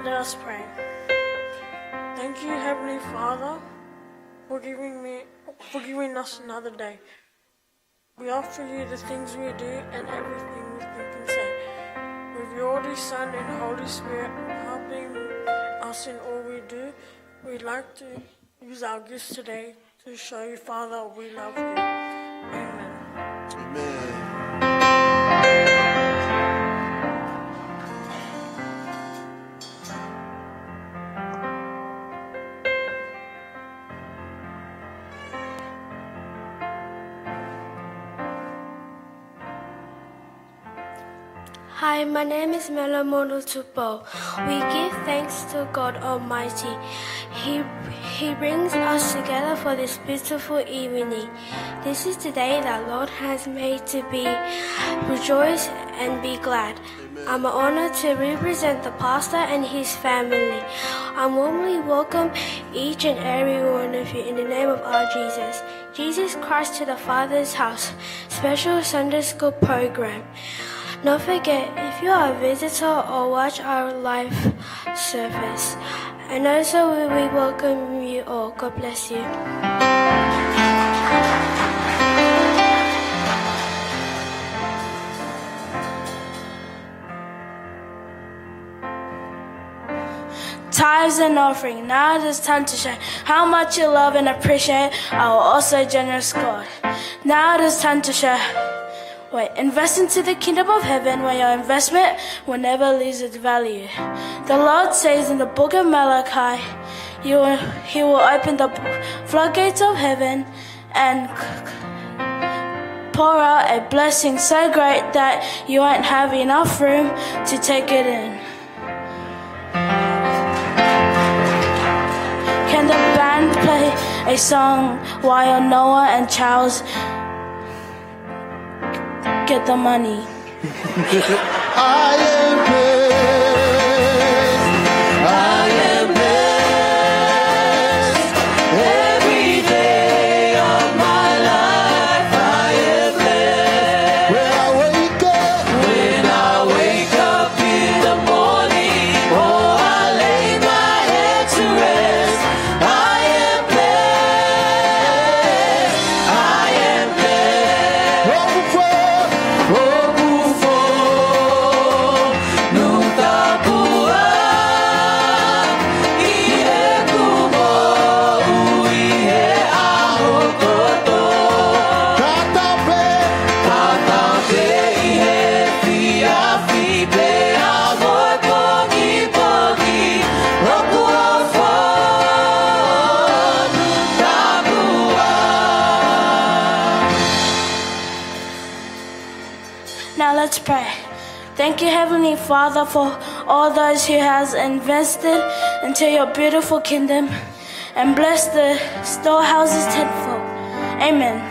Let us pray. Thank you, Heavenly Father, for giving us another day. We offer you the things we do and everything we think and say. With your Holy Son and Holy Spirit helping us in all we do, we'd like to use our gifts today to show you, Father, we love you. Amen. Amen. Hi, my name is Mele Tupou. We give thanks to God Almighty. He brings us together for this beautiful evening. This is the day that Lord has made to be rejoice and be glad. I'm honored to represent the pastor and his family. I warmly welcome each and every one of you in the name of our Jesus. Jesus Christ to the Father's house. Special Sunday school program. Don't forget, if you are a visitor or watch our live service, and also we welcome you all. God bless you. Tithes and offering. Now it is time to share how much you love and appreciate our also generous God. Now it is time to share. Invest into the kingdom of heaven where your investment will never lose its value. The Lord says in the book of Malachi, He will open the floodgates of heaven and pour out a blessing so great that you won't have enough room to take it in. Can the band play a song while Noah and Charles get the money? I am blessed. I am blessed. Every day of my life I am blessed. When I wake up in the morning, oh, I lay my head to rest. I am blessed. I am blessed. Now let's pray. Thank you, Heavenly Father, for all those who has invested into your beautiful kingdom, and bless the storehouses tenfold. Amen.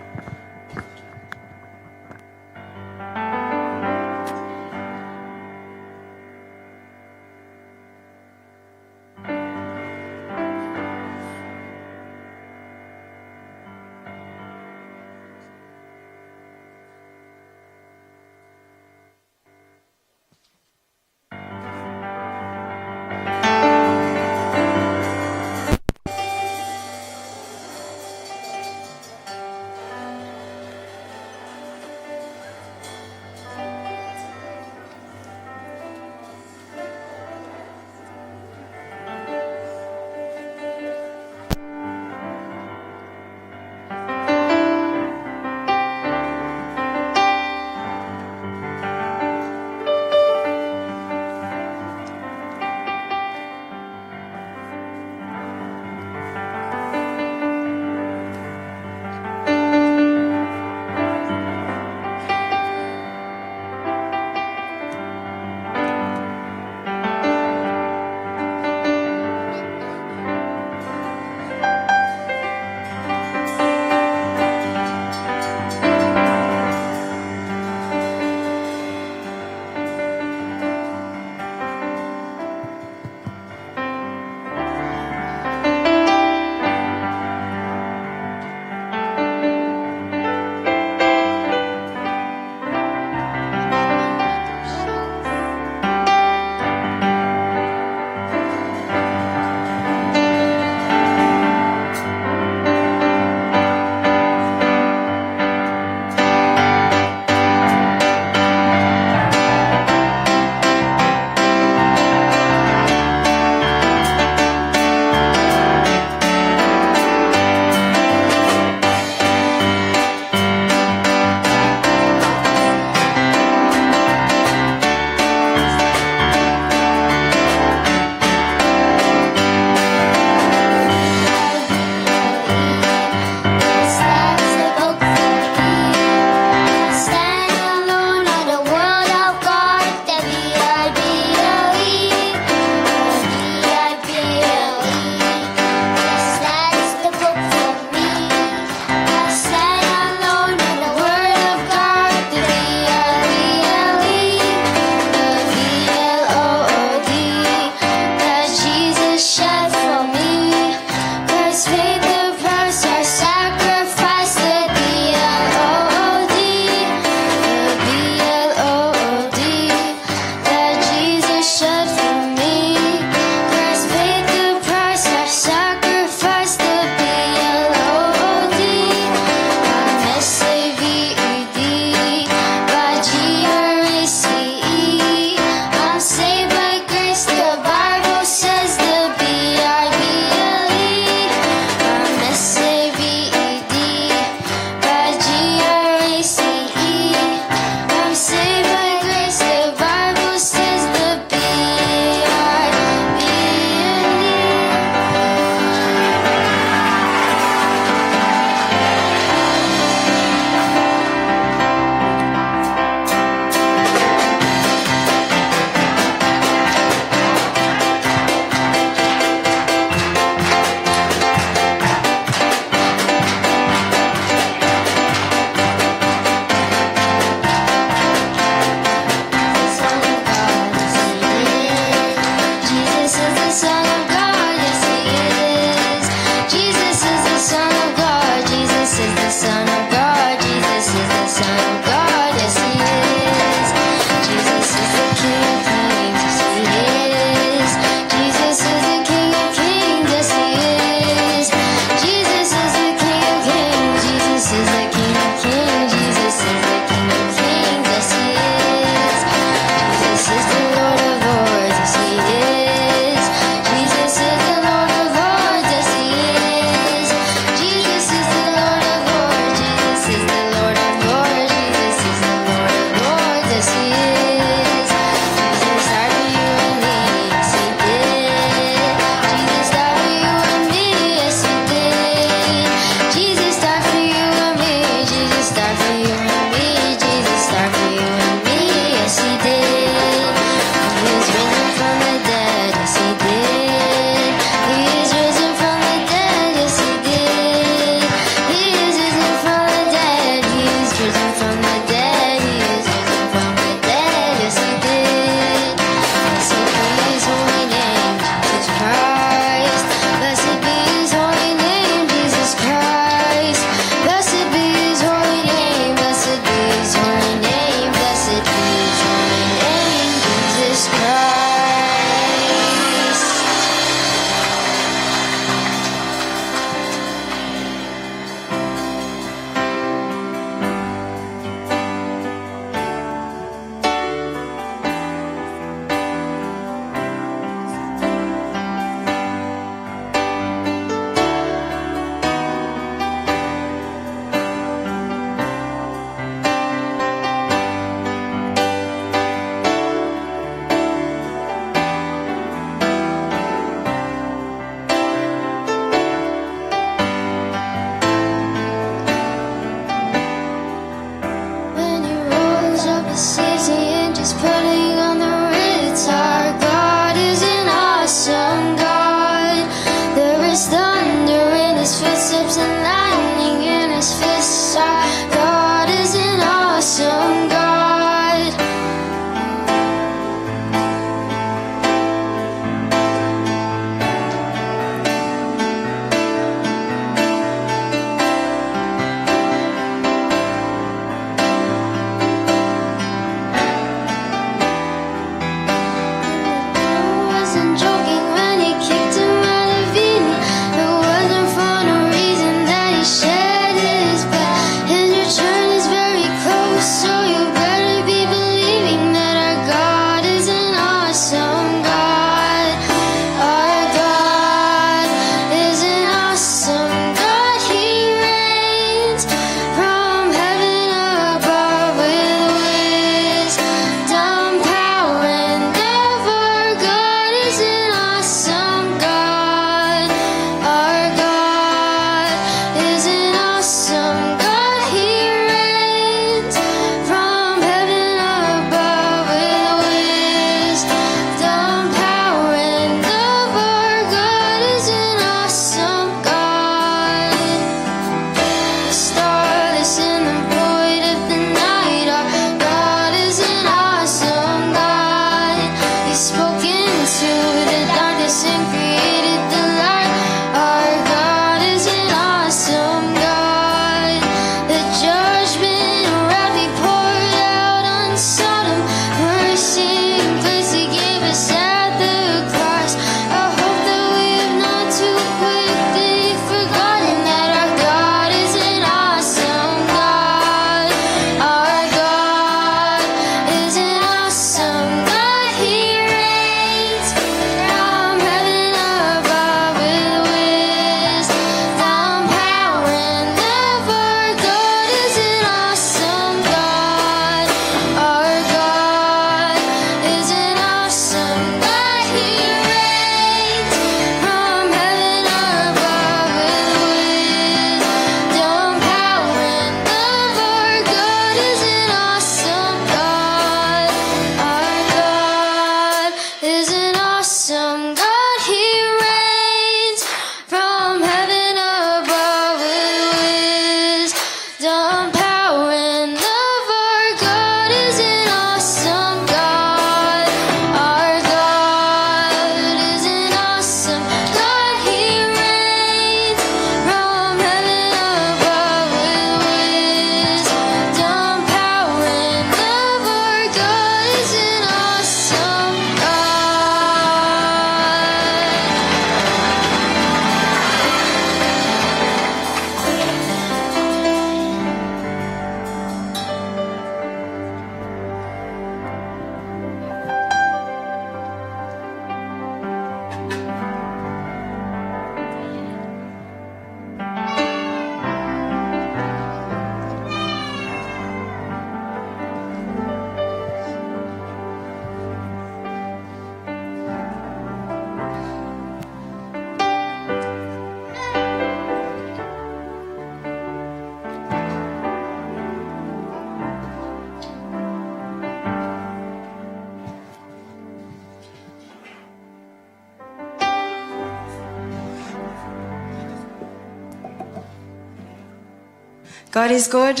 God is good,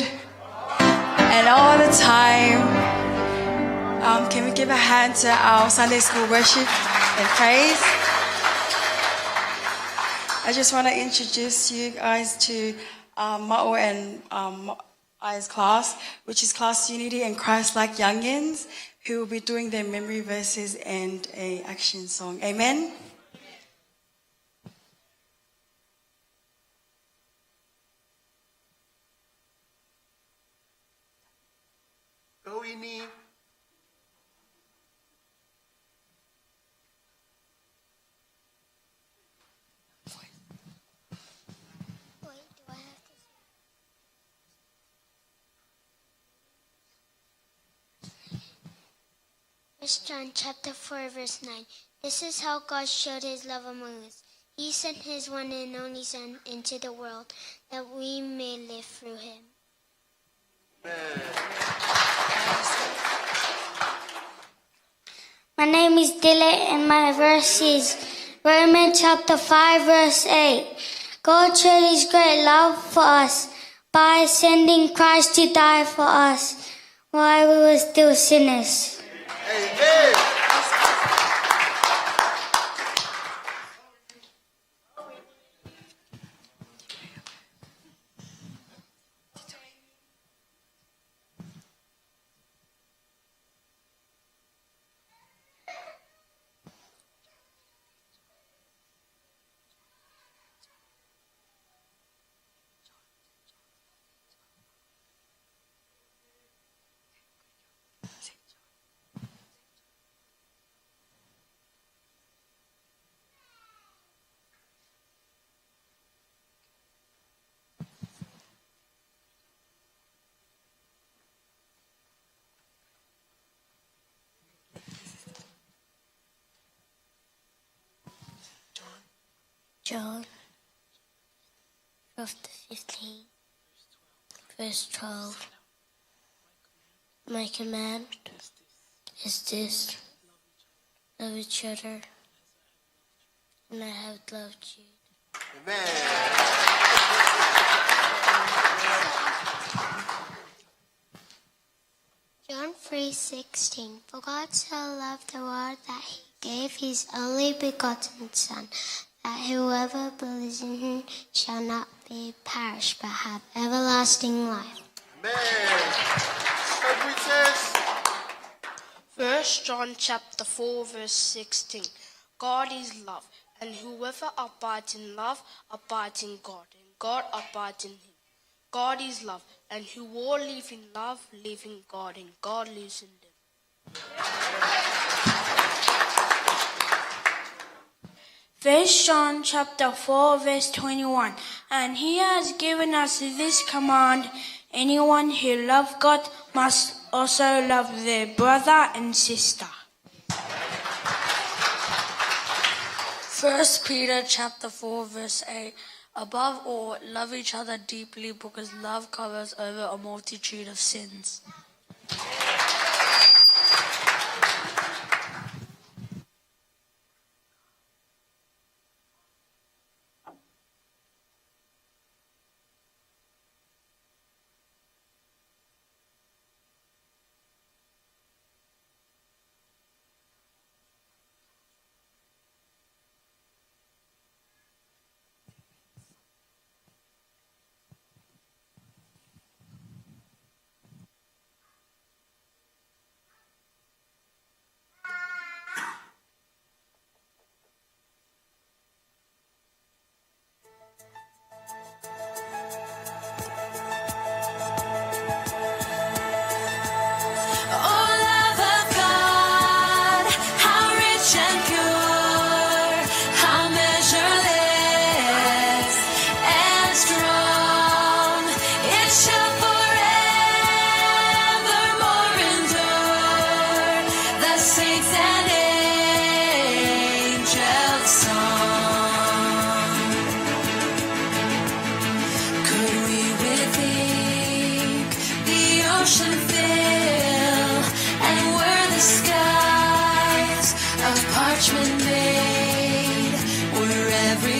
and all the time. Can we give a hand to our Sunday school worship and praise? I just want to introduce you guys to Ma'o and I's class, which is class Unity and Christlike Youngins, who will be doing their memory verses and a action song. Amen. Go ini. John chapter 4 verse 9. This is how God showed his love among us. He sent his one and only Son into the world that we may live through him. My name is Dile and my verse is Romans chapter 5 verse 8. God showed his great love for us by sending Christ to die for us while we were still sinners. Amen. John chapter 15 verse 12. My command is this: love each other, and I have loved you. Amen. John 3:16. For God so loved the world that he gave his only begotten Son, that whoever believes in him shall not be perished, but have everlasting life. Amen. First John chapter 4 verse 16. God is love, and whoever abides in love abides in God, and God abides in him. God is love, and who all live in love live in God, and God lives in them. First John chapter 4 verse 21. And he has given us this command: anyone who loves God must also love their brother and sister. 1 Peter chapter 4 verse 8. Above all, love each other deeply, because love covers over a multitude of sins.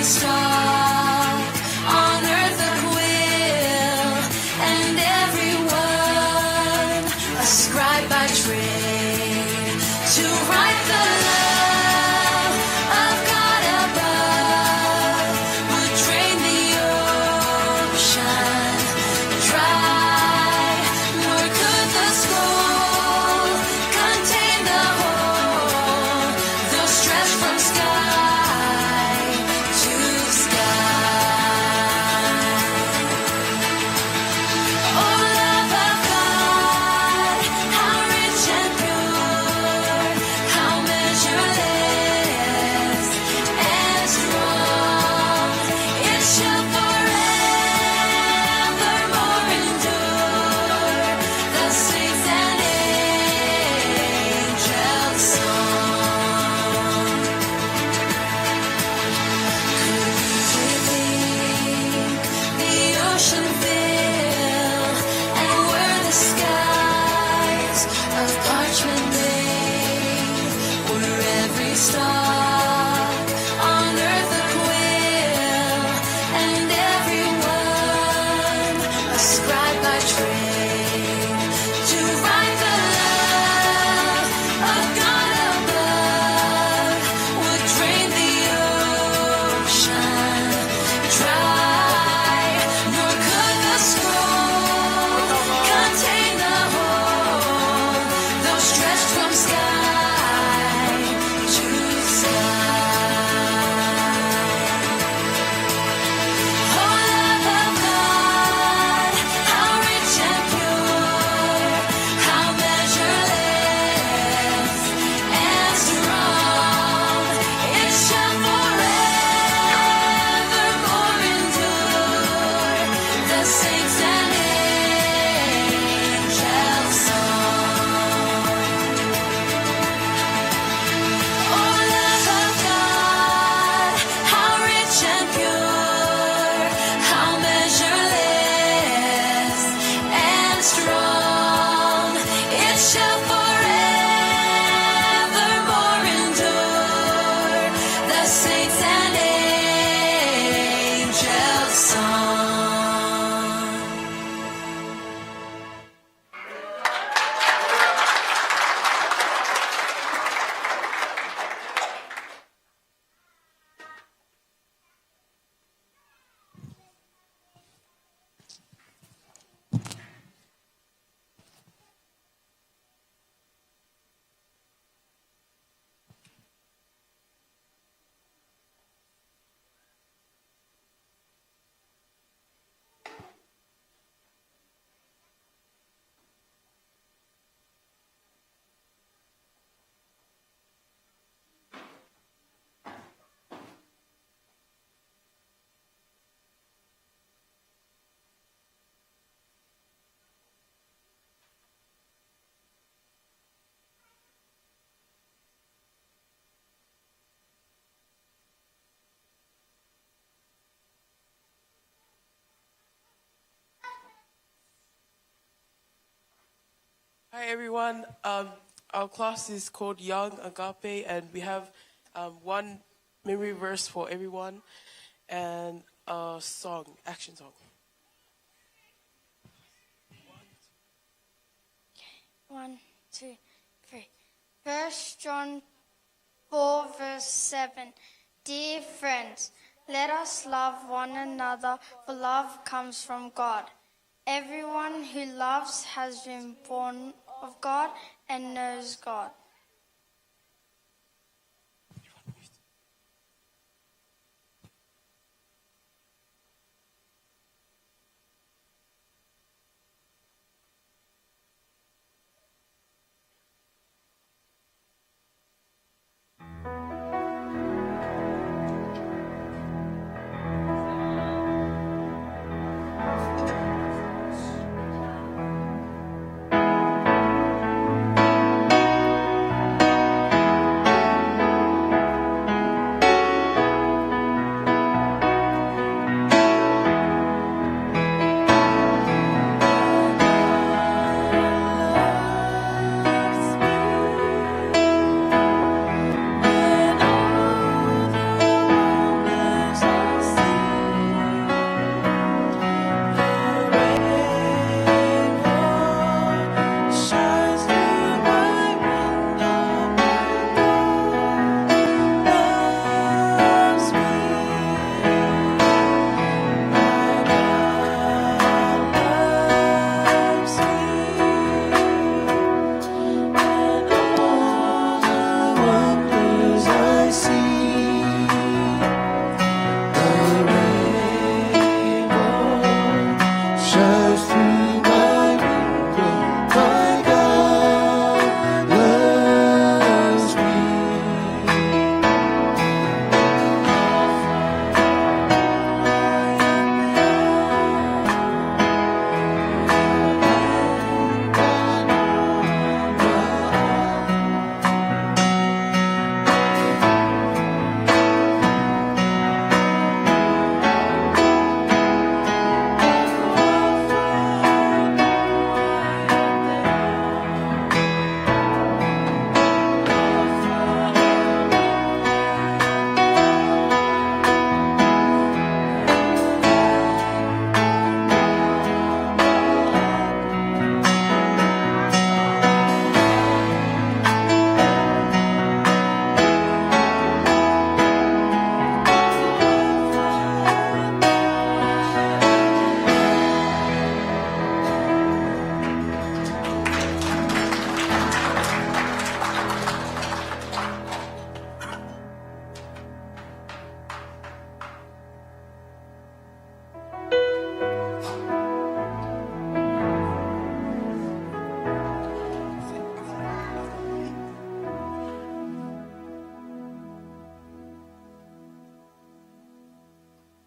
Star on earth at will, star on earth a quill, and everyone a scribe by trade to write the love of God above would drain the ocean dry, nor could the scroll contain the whole, though stretched from sky to sky. Oh, love of God, how rich and pure, how measureless and strong, it shall forevermore endure, the saints and angels' song. Oh, love of God, how rich and pure, how measureless and strong, it shall forevermore endure, the saints and angels' song. Hi everyone. Our class is called Young Agape, and we have one memory verse for everyone and a song, action song. 1, 2, 3. 1 John 4 verse 7. Dear friends, let us love one another, for love comes from God. Everyone who loves has been born of God and knows God.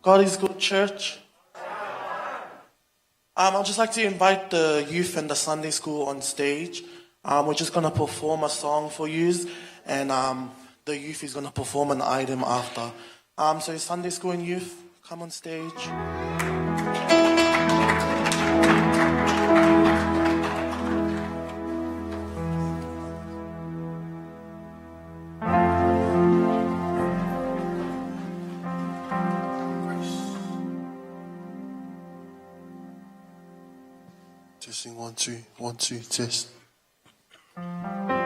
God is good, church. I'd just like to invite the youth and the Sunday school on stage. We're just going to perform a song for you, and the youth is going to perform an item after. So Sunday school and youth, come on stage. Testing 1, 2, 1, 2, test. Thank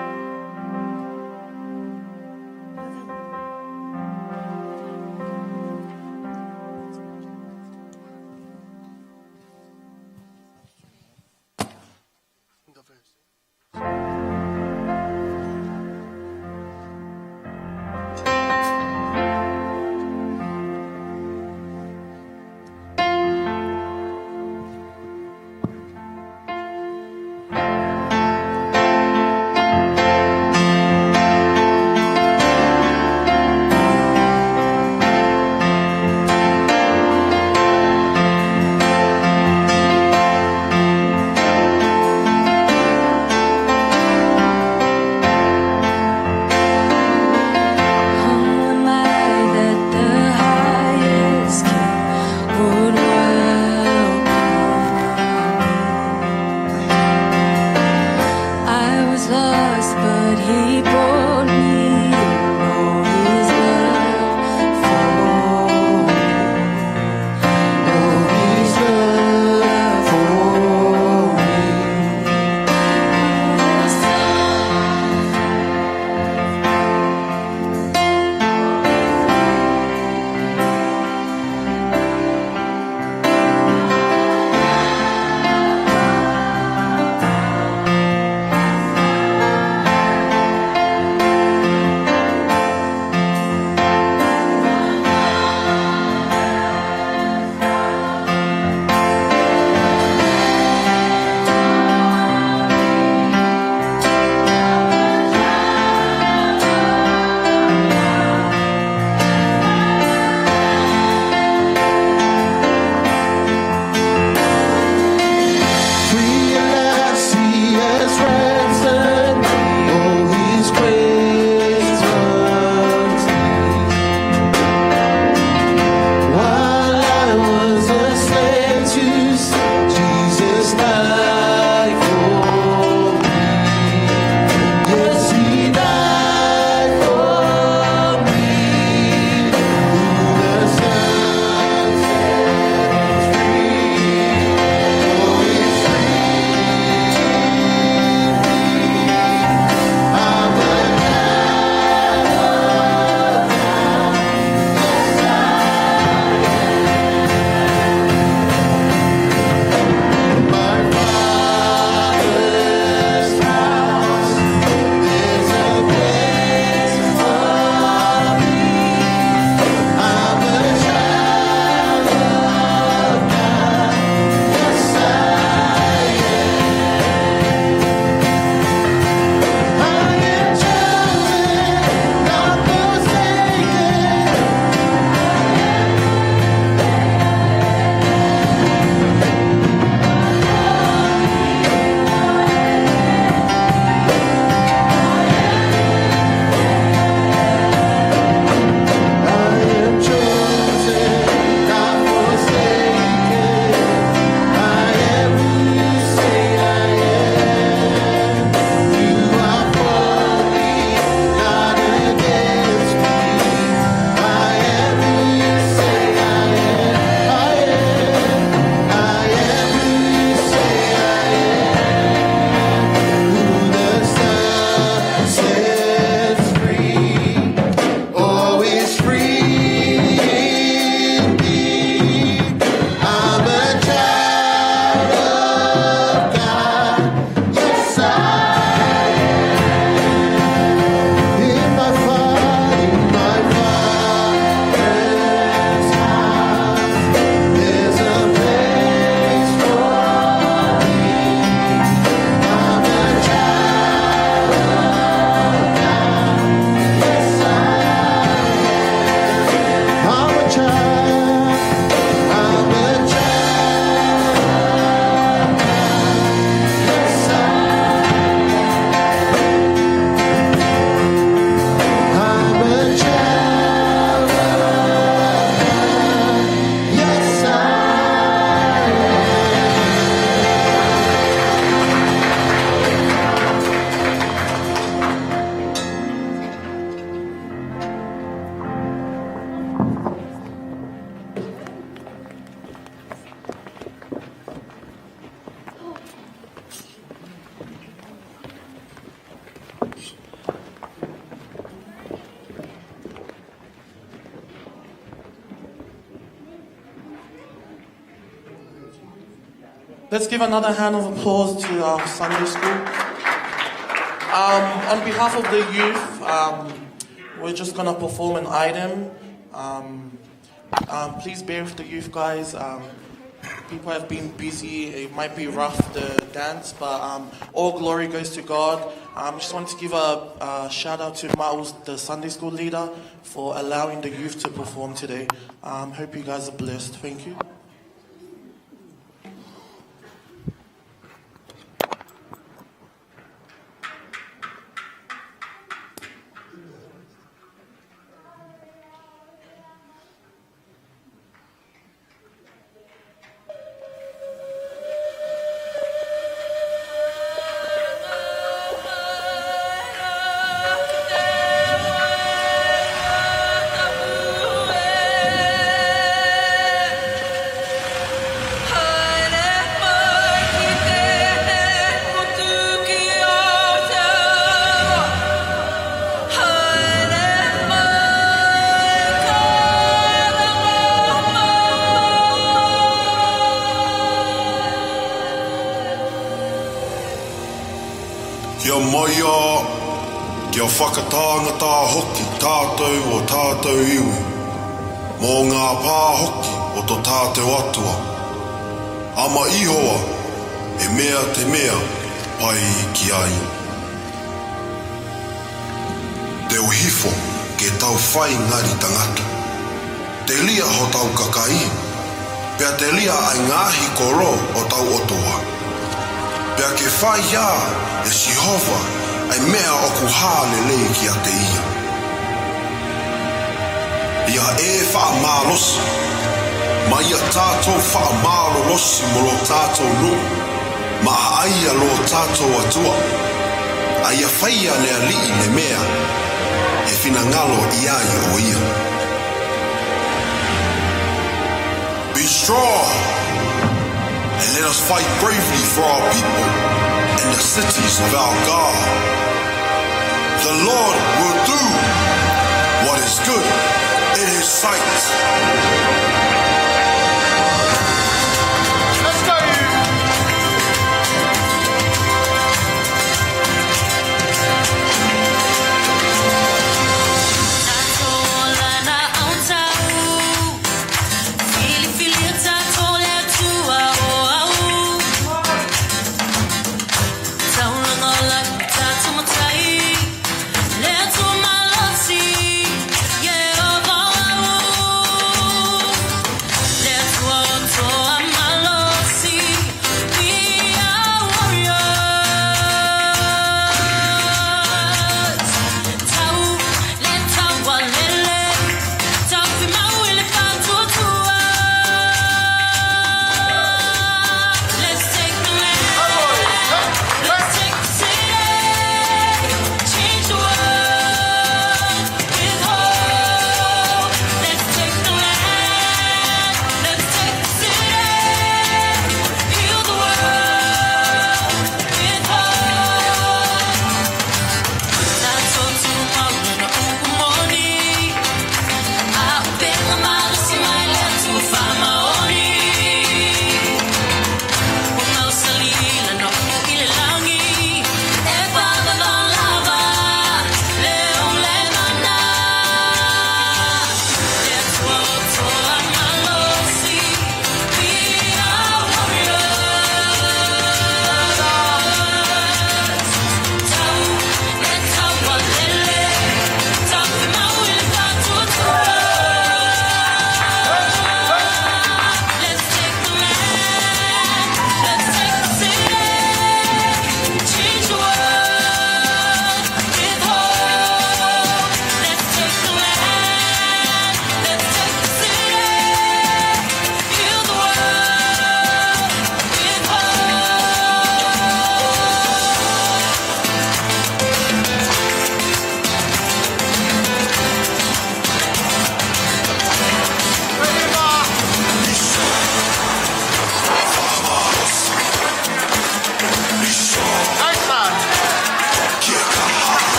Let's give another hand of applause to our Sunday school. On behalf of the youth, we're just going to perform an item. Please bear with the youth, guys. People have been busy. It might be rough, the dance, but all glory goes to God. I just want to give a shout out to Ma'u, the Sunday school leader, for allowing the youth to perform today. Hope you guys are blessed. Thank you. Kia maia, kia whakatangata hoki tātou o tātou iwi. Mō ngā pā hoki o tō tātou atua. Ama ihoa, e mea te mea, pai ki ai. Te uhifo, ke tau whai ngari tangata. Te lia ho tau kakai, pea te lia ai ngāhi koro o tau otoa. Pea ke whai ia, e Jehova, ai mea o ku hālele ki a te ia. Ia e wha mālosi, ma ia tātou wha mālosi mo lo tātou no, ma aia lo tātou atua. Aia whaia lea lii le mea, e whina ngalo iai o ia. Be strong, and let us fight bravely for our people and the cities of our God. The Lord will do what is good in His sight. Let's go,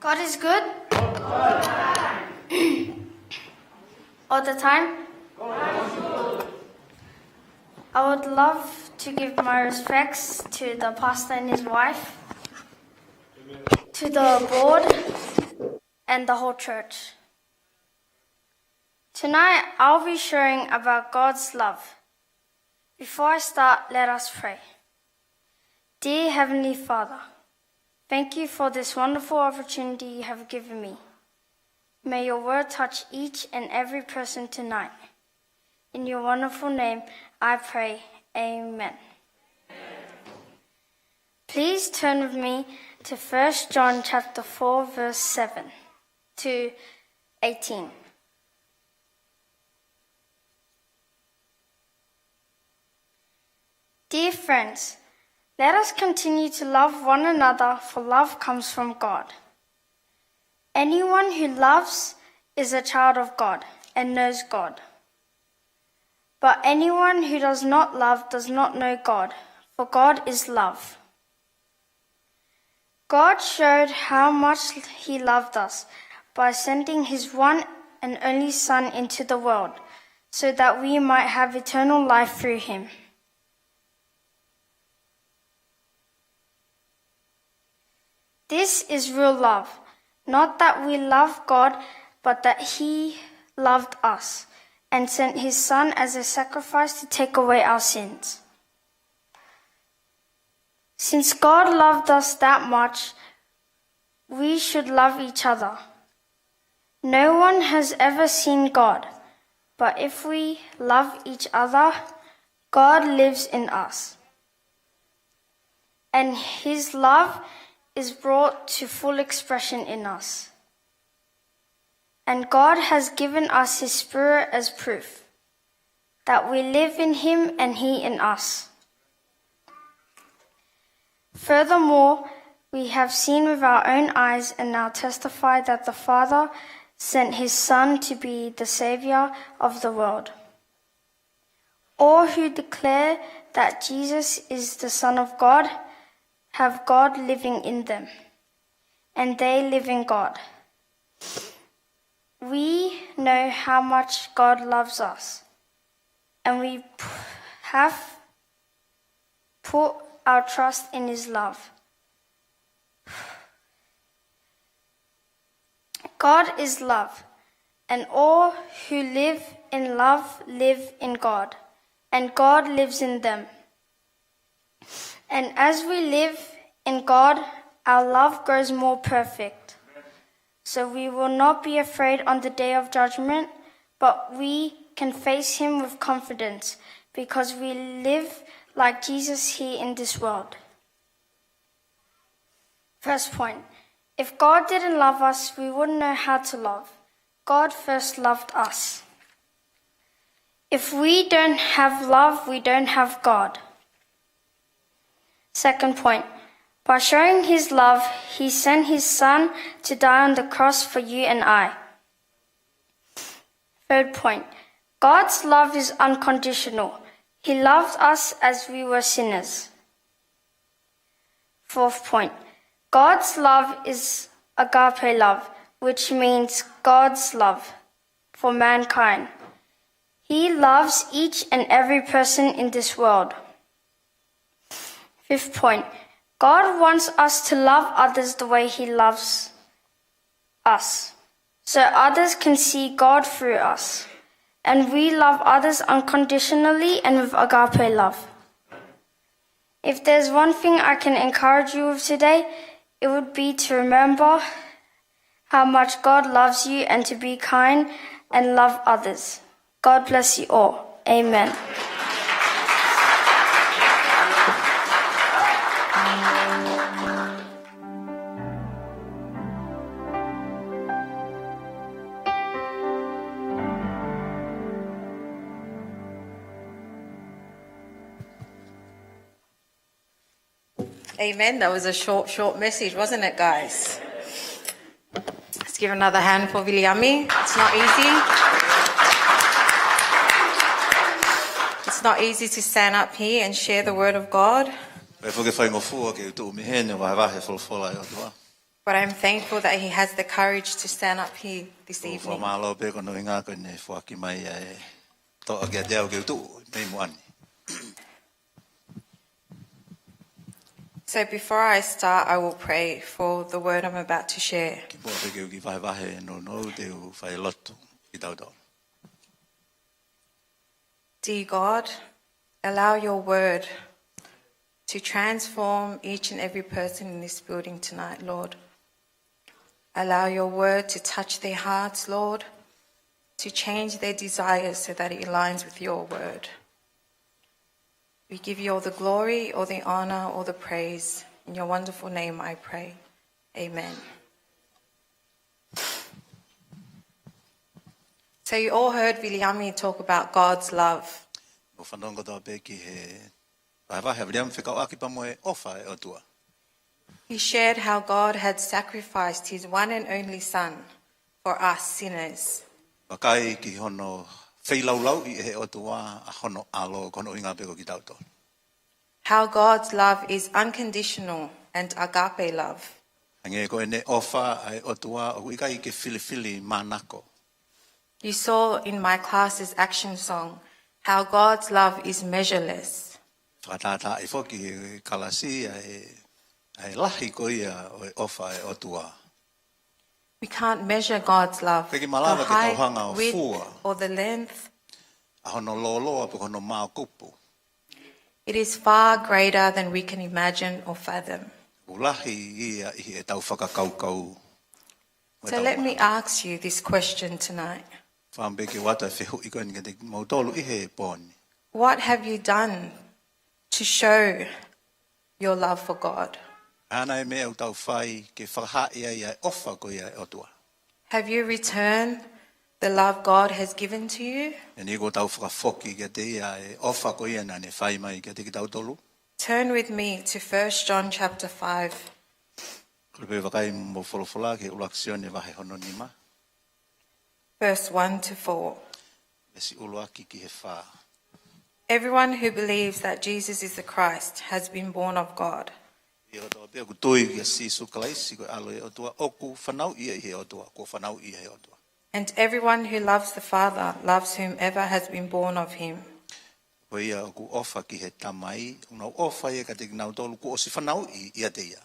God is good. All the time. I would love to give my respects to the pastor and his wife, to the board, and the whole church. Tonight, I'll be sharing about God's love. Before I start, let us pray. Dear Heavenly Father, thank you for this wonderful opportunity you have given me. May your word touch each and every person tonight. In your wonderful name, I pray. Amen. Please turn with me to 1 John chapter 4, verse 7 to 18. Dear friends, let us continue to love one another, for love comes from God. Anyone who loves is a child of God and knows God. But anyone who does not love does not know God, for God is love. God showed how much he loved us by sending his one and only Son into the world, so that we might have eternal life through him. This is real love, not that we love God, but that he loved us and sent his Son as a sacrifice to take away our sins. Since God loved us that much, we should love each other. No one has ever seen God, but if we love each other, God lives in us, and his love is brought to full expression in us. And God has given us his Spirit as proof that we live in him and he in us. Furthermore, we have seen with our own eyes and now testify that the Father sent his Son to be the Savior of the world. All who declare that Jesus is the Son of God have God living in them, and they live in God. We know how much God loves us, and we have put our trust in his love. God is love, and all who live in love live in God, and God lives in them. And as we live in God, our love grows more perfect. So we will not be afraid on the day of judgment, but we can face him with confidence because we live like Jesus here in this world. First point, if God didn't love us, we wouldn't know how to love. God first loved us. If we don't have love, we don't have God. Second point, by showing his love, he sent his Son to die on the cross for you and I. Third point, God's love is unconditional. He loved us as we were sinners. Fourth point, God's love is agape love, which means God's love for mankind. He loves each and every person in this world. Fifth point, God wants us to love others the way he loves us, so others can see God through us, and we love others unconditionally and with agape love. If there's one thing I can encourage you with today, it would be to remember how much God loves you and to be kind and love others. God bless you all. Amen. Amen. That was a short message, wasn't it, guys? Let's give another hand for Viliami. It's not easy. It's not easy to stand up here and share the word of God. But I'm thankful that he has the courage to stand up here this Ko evening. whamalo pe kono inga kone whaki mai to agia deo ke utu mei moani. So before I start, I will pray for the word I'm about to share. Ki po pe ke uki whai wahe no te u whai loto ki tau tau. Dear God, allow your word to transform each and every person in this building tonight, Lord. Allow your word to touch their hearts, Lord, to change their desires so that it aligns with your word. We give you all the glory, all the honor, all the praise. In your wonderful name I pray. Amen. So you all heard Viliami talk about God's love. No whanonga tau pe ki he whai wahe Viliami whikau aki pa moe ofa o tua. He shared how God had sacrificed his one and only Son for us sinners. Wakai ki hono whailau I he o tua a hono alo kono inga pe ko ki tau tau. How God's love is unconditional and agape love. Hange ko ene ofa ai o tua o ikai ke whili manako. You saw in my class's action song how God's love is measureless. Whakatata I whoki kalasi ai lahi ko ia o ofa o tua. We can't measure God's love, Peki the malawa ke tauhanga height, o width, fua. or the length. A hono loloa pe hono mao kupu. It is far greater than we can imagine or fathom. Ulahi ia I e tau whakakaukau. So let me ask you this question tonight. Whambeke wata e whehu I koe ni te mautolu I he poni. What have you done to show your love for God? Ana e mea u tau whai ke whakaha ia I ofa ko ia o tua. Have you returned the love God has given to you? E ni ko tau whakawhoki ke te ia e ofa ko ia na ne whai mai ke te ki tau tolu. Turn with me to 1 John chapter 5. Kore pe wakai mo wholowhola ke ulaksione wahe hono nima. Verse 1 to 4. Esi uluaki ki he wha. Everyone who believes that Jesus is the Christ has been born of God. I o toa pia ku tui ki a sisu kalaisi ko alo e o tua oku whanau ia I he o tua. Ko whanau ia he o tua. And everyone who loves the Father loves whomever has been born of him. Ko ia ku ofa ki he tamai. Unau ofa ia ka te kinau tolu ku osi whanau ia te ia.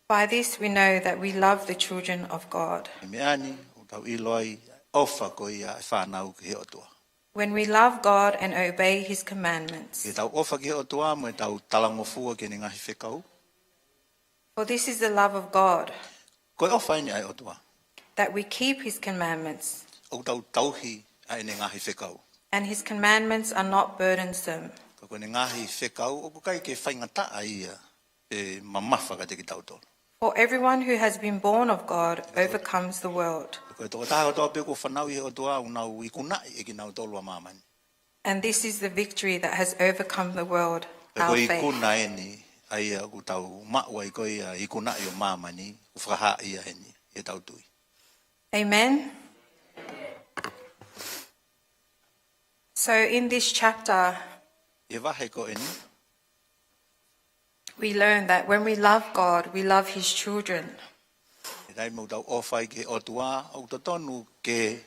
By this we know that we love the children of God. E meani o tau iloi ofa ko ia e whanau ki he o tua. When we love God and obey his commandments. E tau ofa ki he o tua mo e tau talangofua ke ni ngahi whekau. For this is the love of God, Ko e ofa ini ai o tua. that we keep his commandments. O tau tauhi ai ni ngahi whekau. And his commandments are not burdensome. Ko ni ngahi whekau o ko kai ke whaingata ai ia e mamafa ka te ki tau tolu. For everyone who has been born of God overcomes the world. Ko e toko taha toa pe ko whanau I he o tua unau I kunai e ki nau tolu a mamani. And this is the victory that has overcome the world, Pe our ko I faith. kuna e ni ai a ku tau maua I ko ia I kunai o mamani u whakaha ia e ni e tau tui. Amen. So in this chapter, E wahe ko e ni. we learn that when we love God, we love his children. E dai mo tau ofa I ke o tua o tonu ke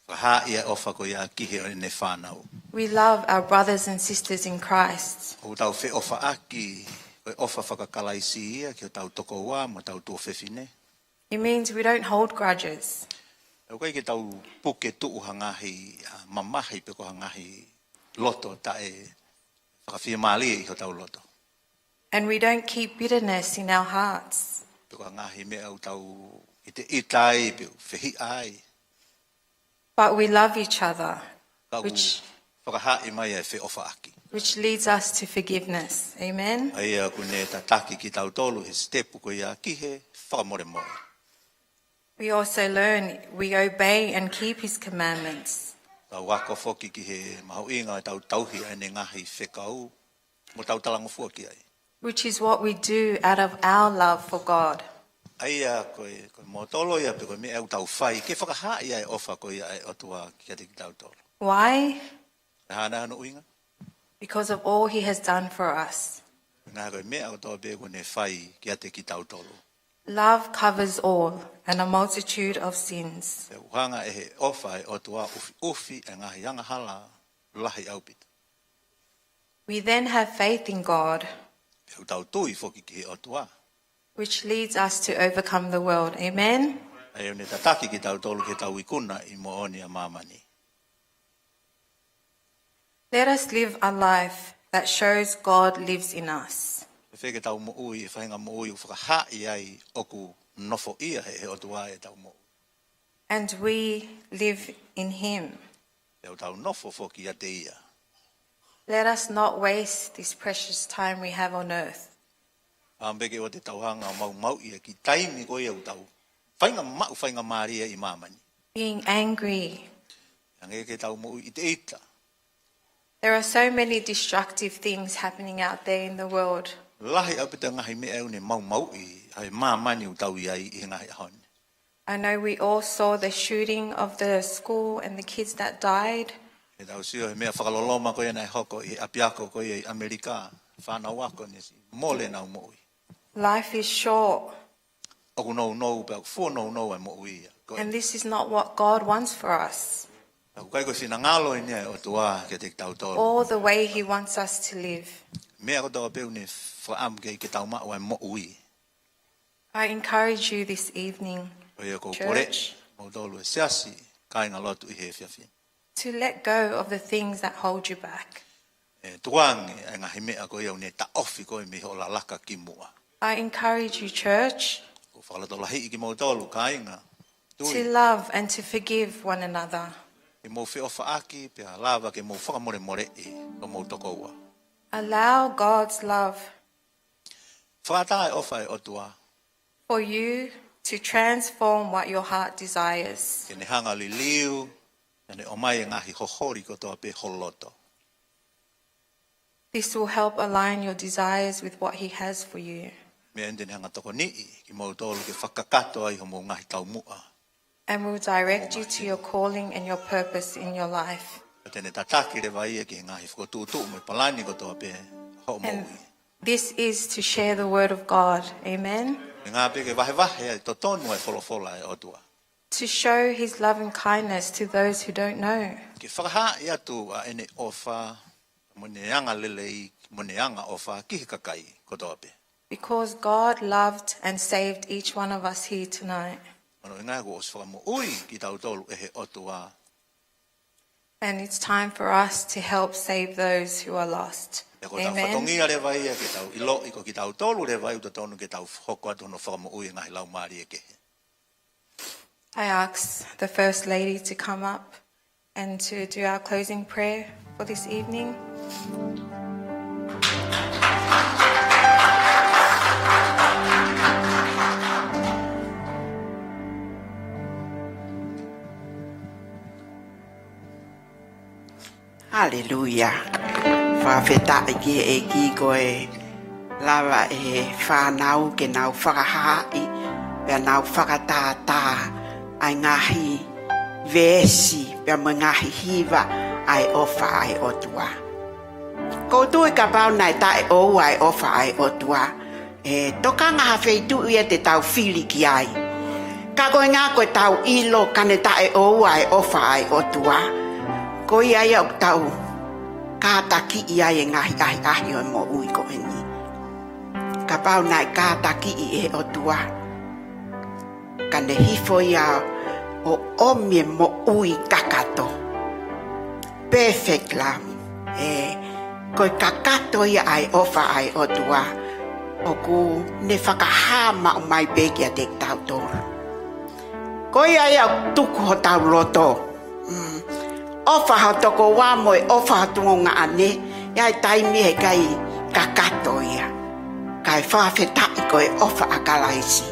whaha ia ofa ko ia kihe o ne whanau. We love our brothers and sisters in Christ. O tau whi ofa aki, o ofa whakakalaisi ia, ki o tau toko wā, mo tau tō whewhine. It means we don't hold grudges. E koe ki tau puke tuu hangahi, mamahi pe ko hangahi loto ta e whakawhia maali I o tau loto. And we don't keep bitterness in our hearts. Pe ko hangahi mea au tau I te itai, pe whehi ai. But we love each other, Ka which whakahai mai e whi ofa aki. leads us to forgiveness. Amen. Ai a kune ta taki ki tau tolu he stepu ko ia kihe whakamore more. We also learn we obey and keep his commandments. Tau wako whoki ki he mahu inga e tau tauhi ai ne ngahi whekau, mo tau talango fuaki ai. Which is what we do out of our love for God. Ai a koe mo tolo ia pe koe me au tau whai, ke whakaha ia e ofa koe ia e otua ki ate ki tau tolo. Why? E hana hana uinga? Because of all he has done for us. Ngā koe me au tau pe koe ne whai ki ate ki tau tolo. Love covers all and a multitude of sins. Te uhanga e he ofa e o tua ufi e ngahi anga hala lahi aupita. We then have faith in God, Pe utau tui foki ki he o tua. which leads us to overcome the world. Amen? E ne tataki ki tau tolu ke tau ikuna I mo oni a mamani. Let us live a life that shows God lives in us. E wheke tau mo ui, e whainga mo ui, whakahai ai oku nofo ia he o tua e tau mo. And we live in Him. Te tau nofo foki a te ia. Let us not waste this precious time we have on earth. Ambeke o te tauhanga o mau ia ki taimi ko ia utau. Whainga maria I mamani. Being angry. Ange ke tau mo I te ita. There are so many destructive things happening out there in the world. Lahi apita ngahi me au ne mau I hai mamani utau I ai I ngahi ahon. I know we all saw the shooting of the school and the kids that died. E tau sio he mea whakaloloma ko ia nei hoko I apiako ko ia I Amerika. Whana wako nesi. Mole nau mo ui. Life is short. Oku no, pe fu no e mo ui. And this is not what God wants for us. Aku kai ko sina ngalo I nei o tua ke te tau tolu. All the way He wants us to live. Mea ko tau peu ne whaam ke tau ma o e mo ui. I encourage you this evening, church, mo tolu e siasi kai ngā lotu I he whiawhi. to let go of the things that hold you back. E tuangi e ngahi mea ko iau ne ta ofi ko I me ho la laka ki mua. I encourage you, church, Ko whakalatola hei ki mo tolu kai ngā. to love and to forgive one another. E mo whi ofa aki pe a lava ke mo whakamore more I o mo toko ua. Allow God's love Whakata e ofa e o tua. for you to transform what your heart desires. Ke ne hanga li liu. E ne o mai e ngahi hohori ko toa pe holoto. This will help align your desires with what He has for you. Mea ende ne hanga toko nii ki mo tolu ke whakakato ai ho mo ngahi tau mua. And will direct you to your calling and your purpose in your life. E tene tataki le vai e ki ngahi whakotutu me palani ko toa pe ho mo And ui. this is to share the word of God. Amen. E ngā peke vahe e totonu e wholofola e o tua. To show His love and kindness to those who don't know. Ki whakaha I atu a ene ofa, mo ne anga lelei, mo ne anga ofa, ki he kakai ko toa pe. Because God loved and saved each one of us here tonight. Mano e ngā ko os whakamo ui ki tau tolu e he otua. And it's time for us to help save those who are lost. E ko tau Amen. whatongia le vai e ki tau ilo I ko ki tau tolu le vai uta tonu ki tau hoko atu no whakamo ui ngahi lau maari e ke he. I ask the First Lady to come up and to do our closing prayer for this evening. Hallelujah. Whawheta e ki koe lava e whanau ke nau whakahai pia nau whakatātā ai ngahi vesi pia mo ngahi hiva ai ofa ai otua. Koutu e ka pau nai tae ou ai ofa ai otua. E tokanga hawheitu ia te tau whili ki ai. Ka koe ngā koe tau ilo kane tae ou ai ofa ai otua. Ko ia ia o tau kātaki ia e ngahi ahi o mo ui ko eni. Ka pau nai kātaki I e o tua. Ka ne hifo ia o omie mo ui kakato. Perfect love. Koe kakato ia ai ofa ai o tua. O ku ne whakahama o mai beki a te tau tōru. Ko ia ia o tuku ho tau roto. Ofa ha toko wā moe, ofa ha tungo ngā ane, iai taimi he kai kakato ia. Kai whawhetai koe ofa a kalaisi.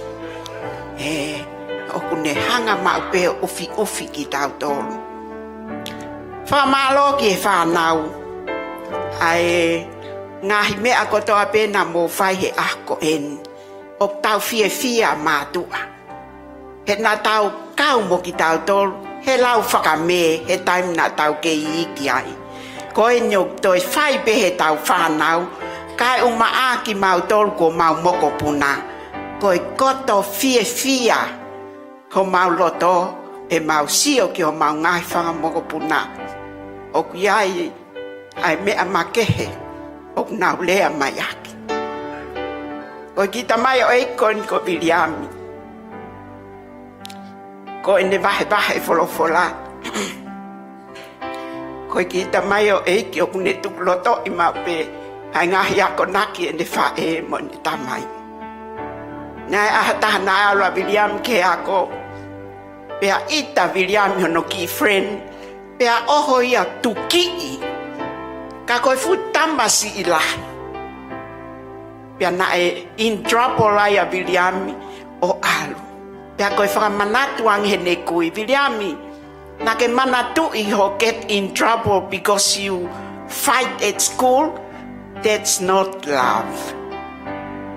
Oku ne hanga mau peo ufi ki tau tōru. Whamalo ki e whanau. Ai ngahi mea kotoa pēna mō whai he ako en. O tau fia mātua. He nā tau kau mo ki tau tōru. He lau whakame, he taim na tau ke iki ai. Ko e nyok toi whai pe he tau whanau, kai o maa ki mau tolu ko mau moko puna. Koe koto fia. Ho mau loto e mau sio ki ho mau ngai whanga moko puna. O kuiai ai mea makehe o nau lea mai aki. Koe ki tamai o eikon ko Viliami. Koe ne vahe folofola. Koe ki tamai o eiki o kune tukuloto i mau pe ai ngahi ako naki e ne whae mo ne tamai. Nai ahataha nai aula Viliami ke ako. Pea ita Viliami hono ki friend. Pea oho ia tukii. Ka koe fu tamasi ilahi. Pea nae in trouble lai a Viliami o alu. Pea koe whakamanatu ang he ne kui. Viliami, na ke manatu i ho get in trouble because you fight at school. That's not love.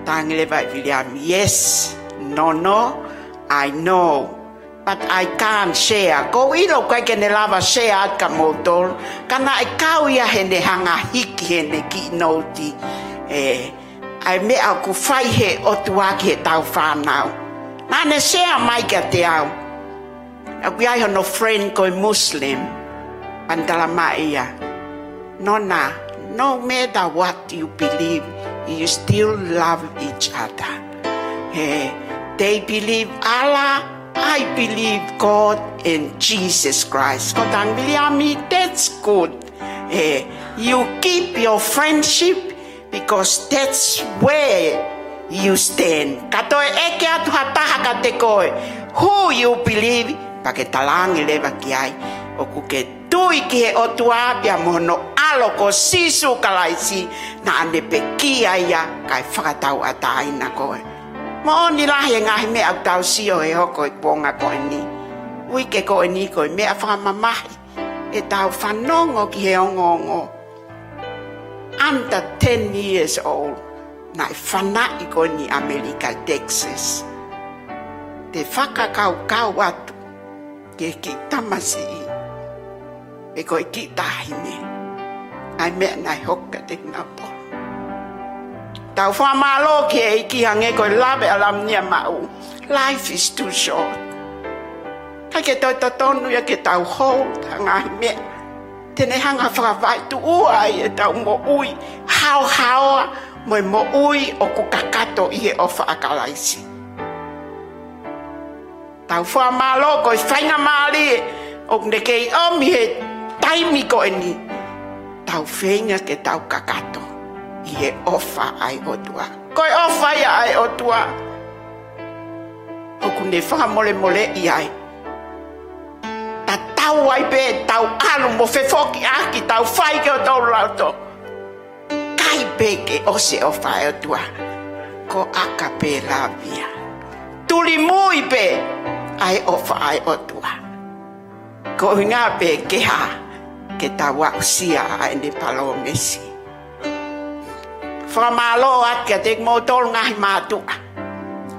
Tangile vai Viliami, yes, no, I know. But I can't share. Ko ilo kai ke ne lava share at ka motol. Kana e kau ia he ne hanga hiki he ne ki noti. Ai mea ku whai he o tuaki he tau whanau. Nā ne share mai kia te au. Aku iai hono friend koi Muslim. Pantala mai ia. Nona, no matter what you believe, you still love each other. They believe Allah, I believe God and Jesus Christ. Kotang Viliami, that's good. You keep your friendship because that's where you stand. Katoe eke atu hataha ka te koe. Who you believe, pake talangi lewa ki ai. O kuke tui ki he otua pia mono alo ko sisu kalaisi na ane pe kia ia kai whakatau atai na koe. Mo ni lahi ngahi me au tau sio e hoko e ponga koe ni. Uike koe ni koe mea whakamamahi e tau whanongo ki he ongongo. Under 10 years old, na e whanai koe ni America, Texas. Te whakakau atu ke ki tamasi i. E koe ki tahine. Ai mea nai hoka te napo. Tau whamalo ki e iki hange koe lawe alam nia mau. Life is too short. Kai ke tau tatonu ia ke tau hold hangai mea. Tene hanga whakawai tu uai e tau mo ui. Hao moi mo ui o ku kakato i he ofa akalaisi. Tau whamalo koe whainga maari e o nekei omi he taimi koe ni. Tau whenga ke tau kakato i he ofa ai otua. Koe ofa ia ai otua. O kune whakamole i ai. Ta tau ai pe tau alu mo whefoki aki tau whai ke o tau lauto. Kai pe ke ose ofa ai otua. Ko Agape lavia. Tuli mui pe ai ofa ai otua. Ko inga pe keha ke tawa usia ai ne palo mesi. Whamalo at ke te motol ngahi mātua.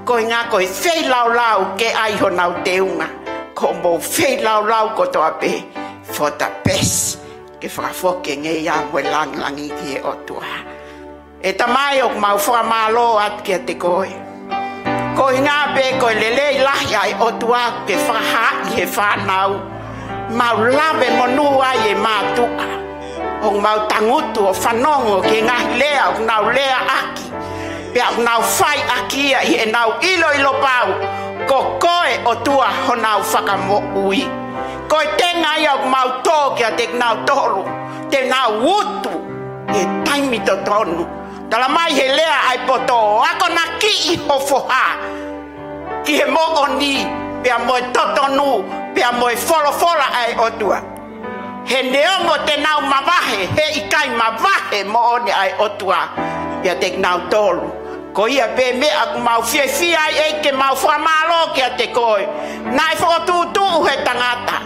Ko inga koe whei lau ke ai ho nau teunga. Ko mo whei lau ko toa pe for the best. Ke whakafoke nge ia moe langi ki e otua. E tamai ok mau whamalo at ke te koe. Ko inga pe koe lele lahi ai otua ke whaha i he whanau. Mau lawe monu ai e mātua. O mau tangutu o whanongo ke ngahi lea o nau lea aki. Pea o nau whai akia i e nau ilo pau. Ko koe o tua ho nau whakamo ui. Koe tenga ia o mau tō kia te nau tolu. Te nau utu e taimi to tonu. Tala mai he lea ai poto. Ako na ki i hofoha. Ki he mo o ni. Pea moe totonu. Pea moe wholofola ai o tua. He neongo te nau mawahe, he ikai mawahe mo one ai otua. Pea te nau tolu. Ko ia pe mea ku mau fia ai eke mau whamalo kia te koe. Nai whakatutu he tangata.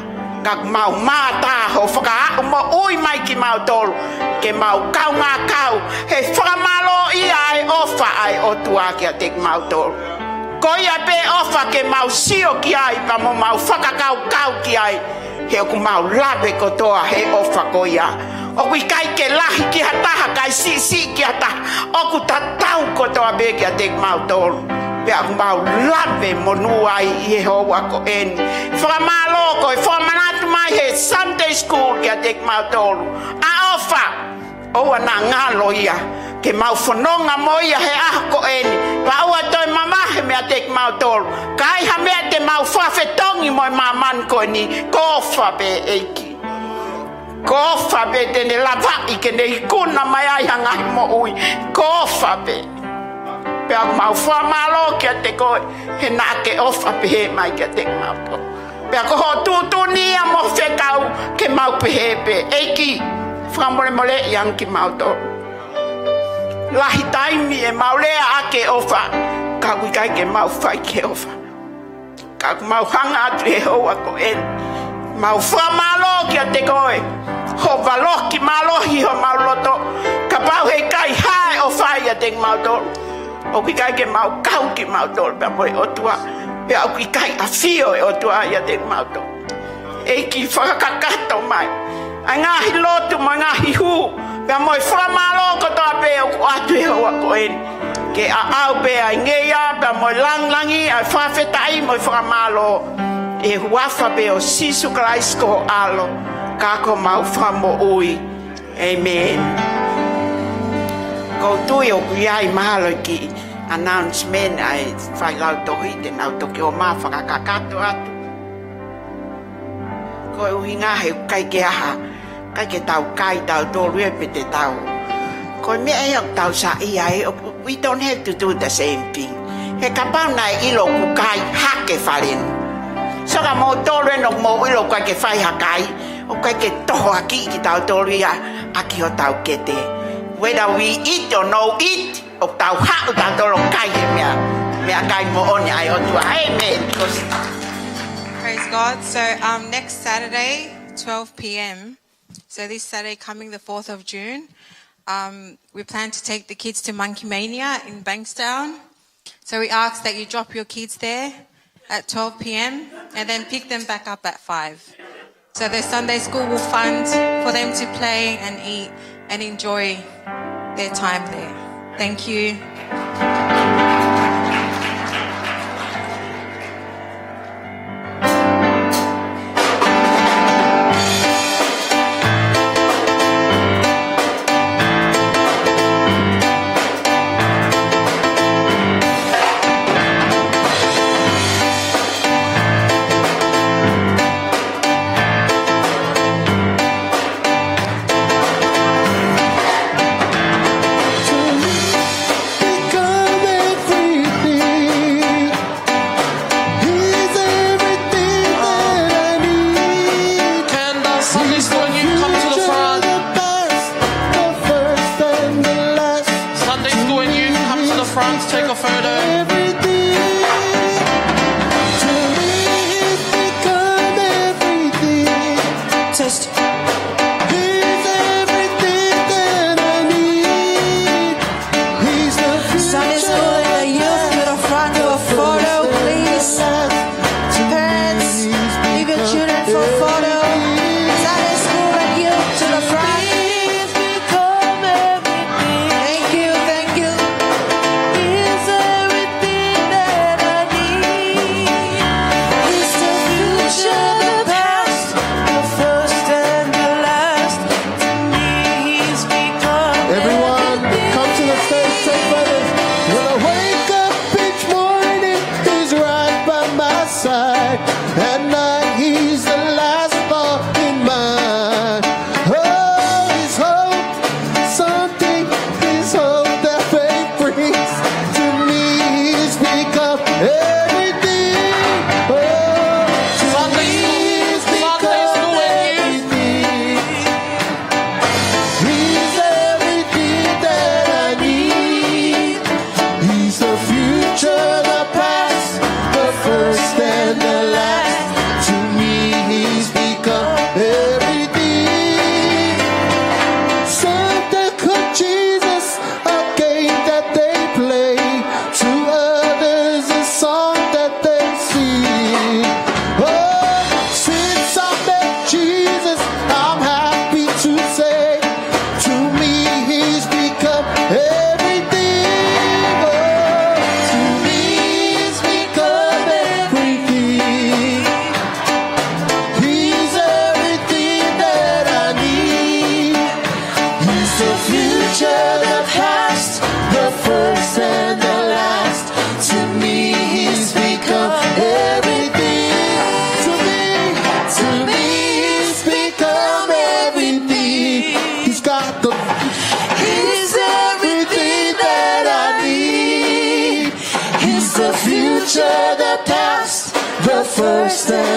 Ka mau mata ho whakaau mo ui mai ki mau tolu. Ke mau kau ngā kau. He whamalo ia ai ofa ai otua kia te mau tolu. Ko ia pe ofa ke mau sio ki ai pa mo mau whakakau ki ai. He oku mau lawe kotoa he ofa ko ia. Oku ikai ke lahi ki hataha kai si ki hataha. Oku tatau kotoa be kia te mau tolu. Pea mau lave monu ai I Jehovah ko eni. Whakamalo ko I whamanatu mai he Sunday school kia te mau tolu. A ofa. Oa na ngalo ia. Ke mau whanonga mo ia he ako eni. Pa ua toi mamahe mea te mau tolu. Kai ha mea te mau whawhetongi mo maman ko ni. Kofa be eiki. Kofa be tene lawai ke ne ikuna mai ai hangai mo ui. Kofa be. Pea mau whamalo kia te koe. He nā ke ofa pehe mai kia te mau tolu. Pea ko ho tutunia mo whekau ke mau pehe pe. Eiki. Whamore mole yang ki mau tolu. Lahi taimi e mau lea ake ofa. Ka wikai ke mau whai ke ofa. Ka mau hanga atu he hoa ko en. Mau whamalo kia te koe. Ho valoki malohi ho mau loto. Ka pau he kai hae o whai a te mau tolu. O wikai ke mau kau ki mau tolu. Pea moe otua. Pea au wikai a fio e otua a te mau tolu. Eiki whakakato mai. Ai ngahi lotu ma ngahi hu. Pea moe whamalo ko toa pe o ku atu e hoa ko en. Ke a au pe ai ngeia. Pea moe langlangi ai whawhetai moe whamalo. E huafa pe o Sisu Christ ko alo. Kako mau whamo ui. Amen. Ko tui o kuiai mahalo ki announcement ai whai lau tohi te nau toki o maa whakakakato atu. Ko e uhinga he kai ke aha. Kai ke tau kai tau tōru e pe te tau. Ko e mea e au tau sa I ai. We don't have to do the same thing. He kapau nai ilo ku kai hake wharen. Saka mo tōru e nok mo ilo kai ke whai hakai. O kai ke toho aki ki tau tōru ia aki o tau kete. Whether we eat or no eat, o tau hau tau tōru kai he mea. Mea kai mo oni ai o tua. Amen. Praise God. So next Saturday, 12 p.m. So this Saturday coming the 4th of June, we plan to take the kids to Monkey Mania in Bankstown. So we ask that you drop your kids there at 12 p.m. and then pick them back up at 5. So the Sunday school will fund for them to play and eat and enjoy their time there. Thank you. Everything become everything. He's got the. He's everything that I need. He's the future, the past, the first and